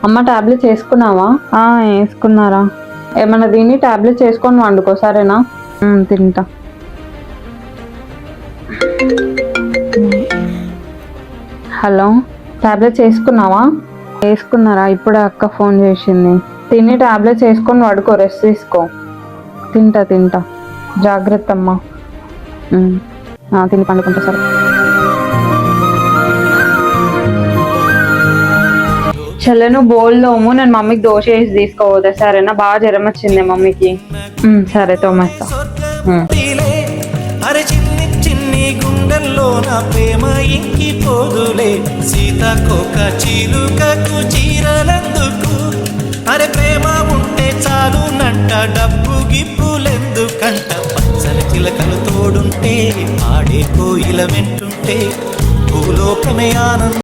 అమ్మ టాబ్లెట్స్ వేసుకున్నావా? వేసుకున్నారా? ఏమన్నా దీన్ని టాబ్లెట్స్ వేసుకొని వండుకో, సరేనా? తింటా. హలో, టాబ్లెట్స్ వేసుకున్నావా? వేసుకున్నారా? ఇప్పుడే అక్క ఫోన్ చేసింది. తిని టాబ్లెట్స్ వేసుకొని పడుకో, రెస్ట్ తీసుకో. తింటా. జాగ్రత్త అమ్మా. తిని పండుకుంటా, సరే. చెల్లెను బోల్దోము, నేను మమ్మీకి దోశ వేసి తీసుకోవద్దా, సరేనా? బాగా జ్వరం వచ్చింది మమ్మీకి. సరే, తోమేస్తా. అరే చిన్ని చిన్ని గుండెల్లో నా ప్రేమ ఇంకిపోదులే, సీతాకోక చిలుకకు చీరలందుకు. అరే ప్రేమ ఉంటే చాలునంట, డబ్బు గిప్పులెందుకంట, పచ్చల చిలకలు తోడుంటే, ఆడే కోయిల వెంటుంటే, భూలోకమే ఆనందం.